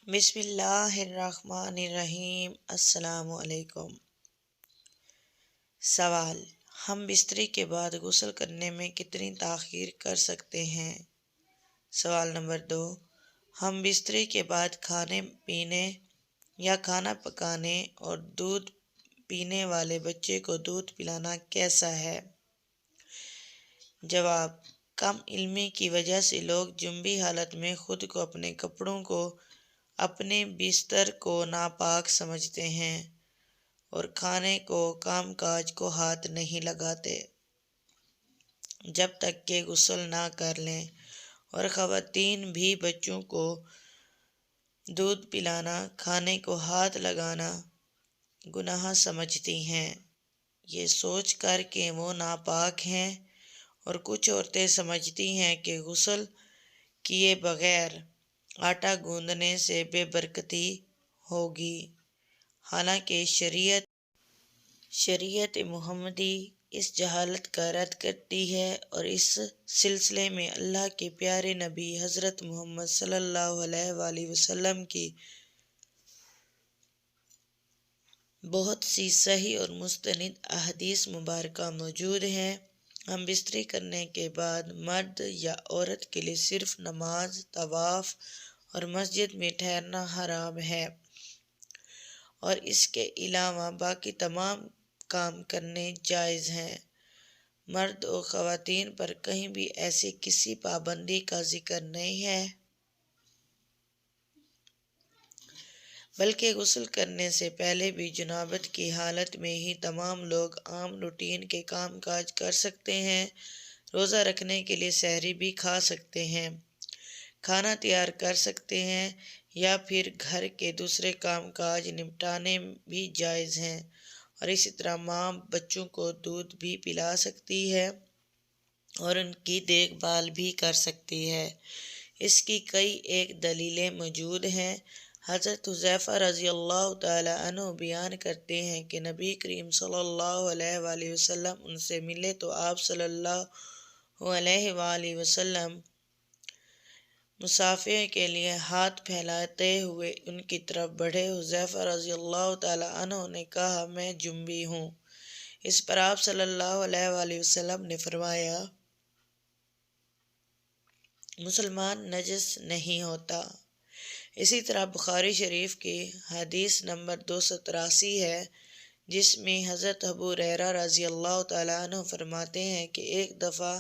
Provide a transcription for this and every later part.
بسم اللہ الرحمن الرحیم۔ السلام علیکم۔ سوال: ہم بستری کے بعد غسل کرنے میں کتنی تاخیر کر سکتے ہیں؟ سوال نمبر 2: ہم بستری کے بعد کھانے پینے یا کھانا پکانے اور دودھ پینے والے بچے کو دودھ پلانا کیسا ہے؟ جواب: کم علمی کی وجہ سے لوگ جنبی حالت میں خود کو، اپنے کپڑوں کو، اپنے بستر کو ناپاک سمجھتے ہیں اور کھانے کو، کام کاج کو ہاتھ نہیں لگاتے جب تک کہ غسل نہ کر لیں، اور خواتین بھی بچوں کو دودھ پلانا، کھانے کو ہاتھ لگانا گناہ سمجھتی ہیں، یہ سوچ کر کہ وہ ناپاک ہیں، اور کچھ عورتیں سمجھتی ہیں کہ غسل کیے بغیر آٹا گوندنے سے بے برکتی ہوگی، حالانکہ شریعت محمدی اس جہالت کا رد کرتی ہے، اور اس سلسلے میں اللہ کے پیارے نبی حضرت محمد صلی اللہ علیہ وآلہ وسلم کی بہت سی صحیح اور مستند احادیث مبارکہ موجود ہیں۔ ہم بستری کرنے کے بعد مرد یا عورت کے لیے صرف نماز، طواف اور مسجد میں ٹھہرنا حرام ہے، اور اس کے علاوہ باقی تمام کام کرنے جائز ہیں۔ مرد و خواتین پر کہیں بھی ایسی کسی پابندی کا ذکر نہیں ہے، بلکہ غسل کرنے سے پہلے بھی جنابت کی حالت میں ہی تمام لوگ عام روٹین کے کام کاج کر سکتے ہیں۔ روزہ رکھنے کے لیے سحری بھی کھا سکتے ہیں، کھانا تیار کر سکتے ہیں، یا پھر گھر کے دوسرے کام کاج نمٹانے بھی جائز ہیں، اور اسی طرح ماں بچوں کو دودھ بھی پلا سکتی ہے اور ان کی دیکھ بھال بھی کر سکتی ہے۔ اس کی کئی ایک دلیلیں موجود ہیں۔ حضرت حذیفہ رضی اللہ تعالی عنہ بیان کرتے ہیں کہ نبی کریم صلی اللہ علیہ وآلہ وسلم ان سے ملے تو آپ صلی اللہ علیہ وآلہ وسلم مصافحے کے لیے ہاتھ پھیلاتے ہوئے ان کی طرف بڑھے۔ حذیفہ رضی اللہ تعالی عنہ نے کہا: میں جنبی ہوں۔ اس پر آپ صلی اللہ علیہ وآلہ وسلم نے فرمایا: مسلمان نجس نہیں ہوتا۔ اسی طرح بخاری شریف کی حدیث نمبر 283 ہے، جس میں حضرت ابو ہریرہ رضی اللہ تعالی عنہ فرماتے ہیں کہ ایک دفعہ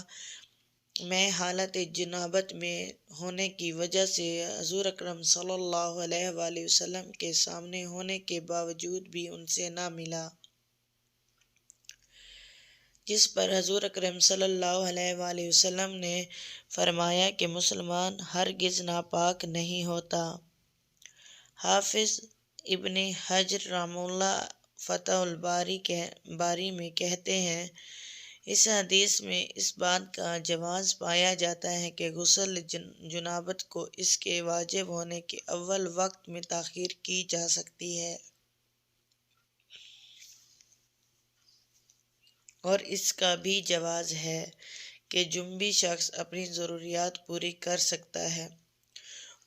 میں حالت جنابت میں ہونے کی وجہ سے حضور اکرم صلی اللہ علیہ وآلہ وسلم کے سامنے ہونے کے باوجود بھی ان سے نہ ملا، جس پر حضور اکرم صلی اللہ علیہ وآلہ وسلم نے فرمایا کہ مسلمان ہرگز ناپاک نہیں ہوتا۔ حافظ ابن حجر رحمہ اللہ فتح الباری میں کہتے ہیں: اس حدیث میں اس بات کا جواز پایا جاتا ہے کہ غسل جنابت کو اس کے واجب ہونے کے اول وقت میں تاخیر کی جا سکتی ہے، اور اس کا بھی جواز ہے کہ جنبی شخص اپنی ضروریات پوری کر سکتا ہے۔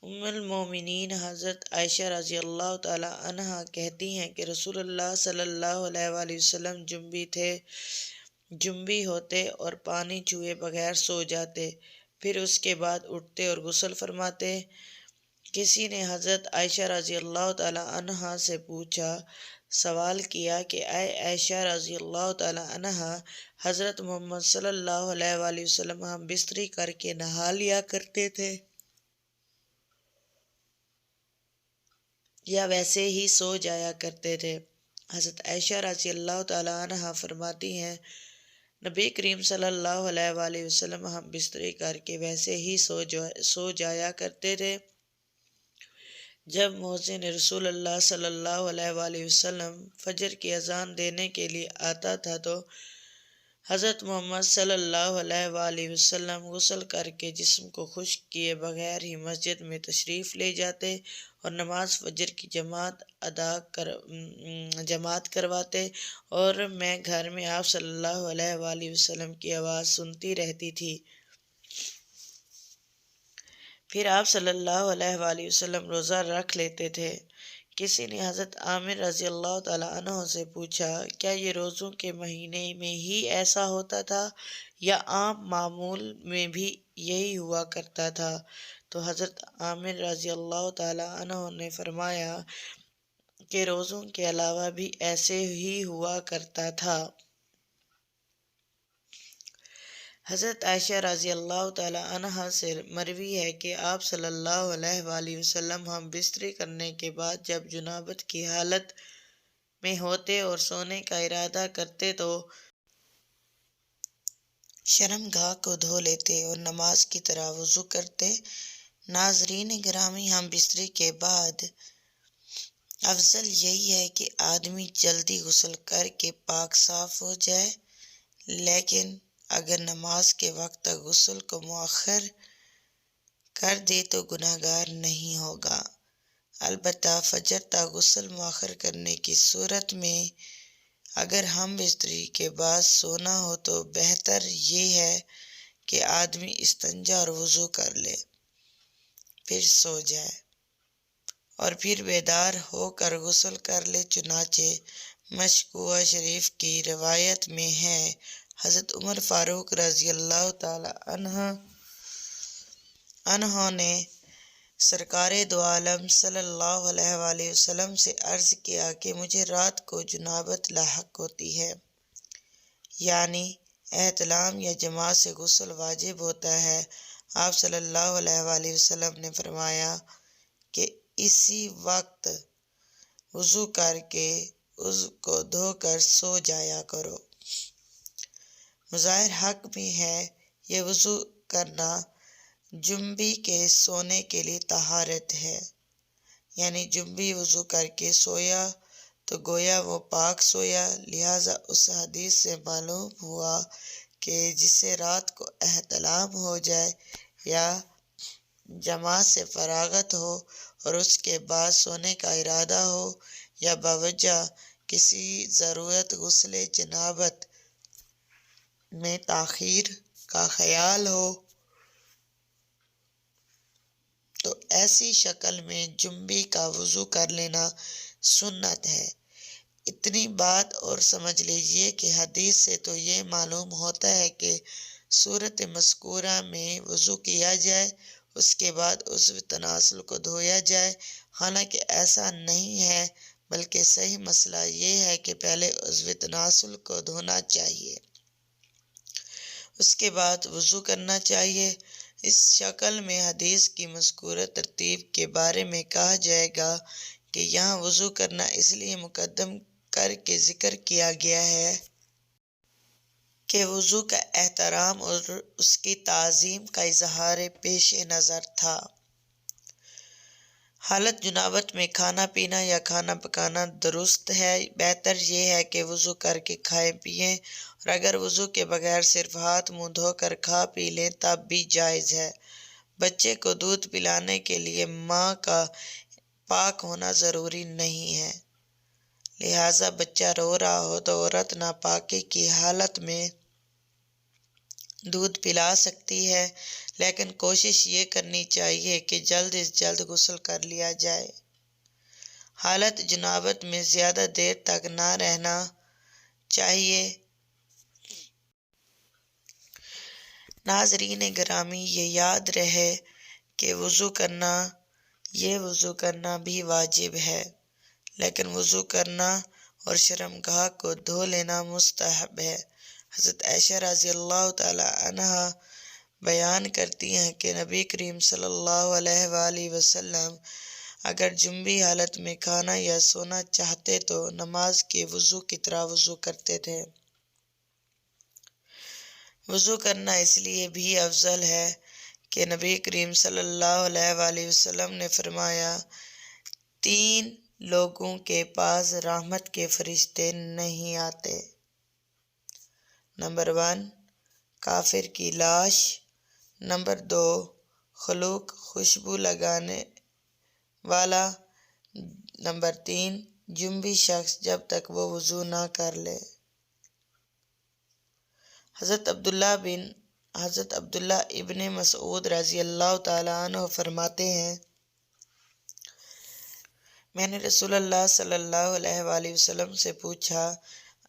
ام المومنین حضرت عائشہ رضی اللہ تعالی عنہا کہتی ہیں کہ رسول اللہ صلی اللہ علیہ وآلہ وسلم جنبی ہوتے اور پانی چھوئے بغیر سو جاتے، پھر اس کے بعد اٹھتے اور غسل فرماتے۔ کسی نے حضرت عائشہ رضی اللہ تعالی عنہا سے سوال کیا کہ اے عائشہ رضی اللہ تعالی عنہا، حضرت محمد صلی اللہ علیہ وآلہ وسلم ہم بستری کر کے نہا لیا کرتے تھے یا ویسے ہی سو جایا کرتے تھے؟ حضرت عائشہ رضی اللہ تعالی عنہا فرماتی ہیں: نبی کریم صلی اللہ علیہ وآلہ وسلم ہم بستری کر کے ویسے ہی سو جایا کرتے تھے۔ جب مؤذن رسول اللہ صلی اللہ علیہ وآلہ وسلم فجر کی اذان دینے کے لیے آتا تھا تو حضرت محمد صلی اللہ علیہ وآلہ وسلم غسل کر کے جسم کو خشک کیے بغیر ہی مسجد میں تشریف لے جاتے اور نماز فجر کی جماعت کرواتے، اور میں گھر میں آپ صلی اللہ علیہ وآلہ وسلم کی آواز سنتی رہتی تھی۔ پھر آپ صلی اللہ علیہ وآلہ وسلم روزہ رکھ لیتے تھے۔ کسی نے حضرت عامر رضی اللہ تعالیٰ عنہ سے پوچھا، کیا یہ روزوں کے مہینے میں ہی ایسا ہوتا تھا یا عام معمول میں بھی یہی ہوا کرتا تھا؟ تو حضرت عامر رضی اللہ تعالیٰ عنہ نے فرمایا کہ روزوں کے علاوہ بھی ایسے ہی ہوا کرتا تھا۔ حضرت عائشہ رضی اللہ تعالیٰ عنہ سے مروی ہے کہ آپ صلی اللہ علیہ وآلہ وسلم ہم بستری کرنے کے بعد جب جنابت کی حالت میں ہوتے اور سونے کا ارادہ کرتے تو شرمگاہ کو دھو لیتے اور نماز کی طرح وضو کرتے۔ ناظرین گرامی، ہم بستری کے بعد افضل یہی ہے کہ آدمی جلدی غسل کر کے پاک صاف ہو جائے، لیکن اگر نماز کے وقت تک غسل کو مؤخر کر دے تو گناہگار نہیں ہوگا۔ البتہ فجر تک غسل مؤخر کرنے کی صورت میں اگر ہم بستری کے بعد سونا ہو تو بہتر یہ ہے کہ آدمی استنجا اور وضو کر لے، پھر سو جائے اور پھر بیدار ہو کر غسل کر لے۔ چنانچہ مشکوہ شریف کی روایت میں ہے، حضرت عمر فاروق رضی اللہ تعالیٰ عنہ نے سرکار دو عالم صلی اللہ علیہ وآلہ وسلم سے عرض کیا کہ مجھے رات کو جنابت لاحق ہوتی ہے، یعنی احتلام یا جماع سے غسل واجب ہوتا ہے۔ آپ صلی اللہ علیہ وآلہ وسلم نے فرمایا کہ اسی وقت وضو کر کے اس کو دھو کر سو جایا کرو۔ مظاہر حق میں ہے، یہ وضو کرنا جنبی کے سونے کے لیے طہارت ہے، یعنی جنبی وضو کر کے سویا تو گویا وہ پاک سویا۔ لہٰذا اس حدیث سے معلوم ہوا کہ جسے رات کو احتلام ہو جائے یا جماع سے فراغت ہو اور اس کے بعد سونے کا ارادہ ہو یا بوجہ کسی ضرورت غسل جنابت میں تاخیر کا خیال ہو تو ایسی شکل میں جنبی کا وضو کر لینا سنت ہے۔ اتنی بات اور سمجھ لیجئے کہ حدیث سے تو یہ معلوم ہوتا ہے کہ صورت مذکورہ میں وضو کیا جائے، اس کے بعد عضو تناسل کو دھویا جائے، حالانکہ ایسا نہیں ہے، بلکہ صحیح مسئلہ یہ ہے کہ پہلے عضو تناسل کو دھونا چاہیے، اس کے بعد وضو کرنا چاہیے۔ اس شکل میں حدیث کی مذکورہ ترتیب کے بارے میں کہا جائے گا کہ یہاں وضو کرنا اس لیے مقدم کر کے ذکر کیا گیا ہے کہ وضو کا احترام اور اس کی تعظیم کا اظہار پیش نظر تھا۔ حالت جنابت میں کھانا پینا یا کھانا پکانا درست ہے۔ بہتر یہ ہے کہ وضو کر کے کھائیں پیئیں، اور اگر وضو کے بغیر صرف ہاتھ منہ دھو کر کھا پی لیں تب بھی جائز ہے۔ بچے کو دودھ پلانے کے لیے ماں کا پاک ہونا ضروری نہیں ہے، لہٰذا بچہ رو رہا ہو تو عورت ناپاکی کی حالت میں دودھ پلا سکتی ہے، لیکن کوشش یہ کرنی چاہیے کہ جلد از جلد غسل کر لیا جائے۔ حالت جنابت میں زیادہ دیر تک نہ رہنا چاہیے۔ ناظرین گرامی، یہ یاد رہے کہ وضو کرنا بھی واجب ہے، لیکن وضو کرنا اور شرمگاہ کو دھو لینا مستحب ہے۔ حضرت عائشہ رضی اللہ تعالیٰ عنہ بیان کرتی ہیں کہ نبی کریم صلی اللہ علیہ وآلہ وسلم اگر جنبی حالت میں کھانا یا سونا چاہتے تو نماز کے وضو کی طرح وضو کرتے تھے۔ وضو کرنا اس لیے بھی افضل ہے کہ نبی کریم صلی اللہ علیہ وآلہ وسلم نے فرمایا، 3 لوگوں کے پاس رحمت کے فرشتے نہیں آتے۔ نمبر 1، کافر کی لاش۔ نمبر 2، خلوق خوشبو لگانے والا۔ نمبر 3، جنبی شخص جب تک وہ وضو نہ کر لے۔ حضرت عبداللہ بن حضرت عبداللہ ابن مسعود رضی اللہ تعالیٰ عنہ فرماتے ہیں، میں نے رسول اللہ صلی اللہ علیہ وآلہ وسلم سے پوچھا،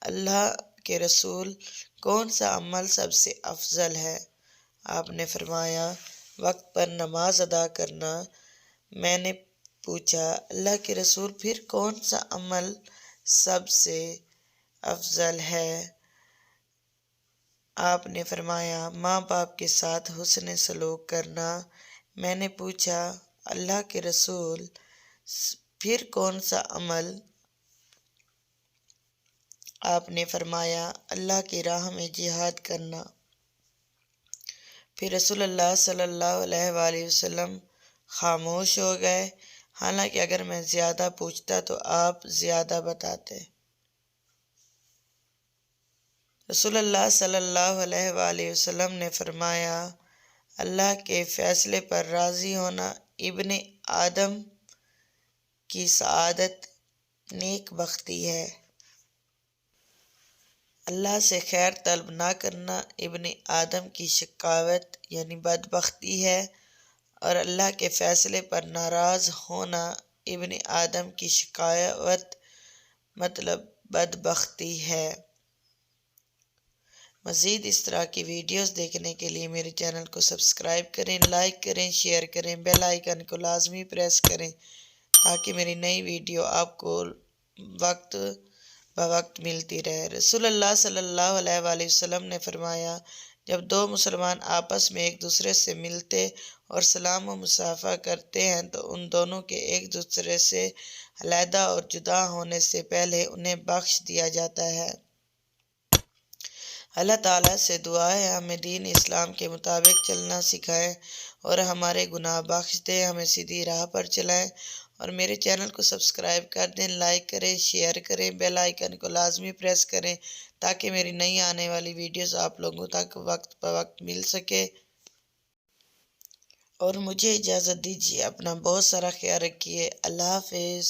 اللہ کے رسول، کون سا عمل سب سے افضل ہے؟ آپ نے فرمایا، وقت پر نماز ادا کرنا۔ میں نے پوچھا، اللہ کے رسول، پھر کون سا عمل سب سے افضل ہے؟ آپ نے فرمایا، ماں باپ کے ساتھ حسن سلوک کرنا۔ میں نے پوچھا، اللہ کے رسول، پھر کون سا عمل؟ آپ نے فرمایا، اللہ کی راہ میں جہاد کرنا۔ پھر رسول اللہ صلی اللہ علیہ وآلہ وسلم خاموش ہو گئے، حالانکہ اگر میں زیادہ پوچھتا تو آپ زیادہ بتاتے۔ رسول اللہ صلی اللہ علیہ وآلہ وسلم نے فرمایا، اللہ کے فیصلے پر راضی ہونا ابن آدم کی سعادت نیک بختی ہے۔ اللہ سے خیر طلب نہ کرنا ابن آدم کی شقاوت یعنی بدبختی ہے، اور اللہ کے فیصلے پر ناراض ہونا ابن آدم کی شقاوت مطلب بدبختی ہے۔ مزید اس طرح کی ویڈیوز دیکھنے کے لیے میرے چینل کو سبسکرائب کریں، لائک کریں، شیئر کریں، بیل آئیکن کو لازمی پریس کریں تاکہ میری نئی ویڈیو آپ کو وقت بوقت ملتی رہے۔ رسول اللہ صلی اللہ علیہ وآلہ وسلم نے فرمایا، جب دو مسلمان آپس میں ایک دوسرے سے ملتے اور سلام و مصافحہ کرتے ہیں تو ان دونوں کے ایک دوسرے سے علیحدہ اور جدا ہونے سے پہلے انہیں بخش دیا جاتا ہے۔ اللہ تعالیٰ سے دعا ہے ہمیں دین اسلام کے مطابق چلنا سکھائے اور ہمارے گناہ بخش دے، ہمیں سیدھی راہ پر چلائیں، اور میرے چینل کو سبسکرائب کر دیں، لائک کریں، شیئر کریں، بیل آئیکن کو لازمی پریس کریں تاکہ میری نئی آنے والی ویڈیوز آپ لوگوں تک وقت بوقت مل سکے۔ اور مجھے اجازت دیجیے، اپنا بہت سارا خیال رکھیے۔ اللہ حافظ۔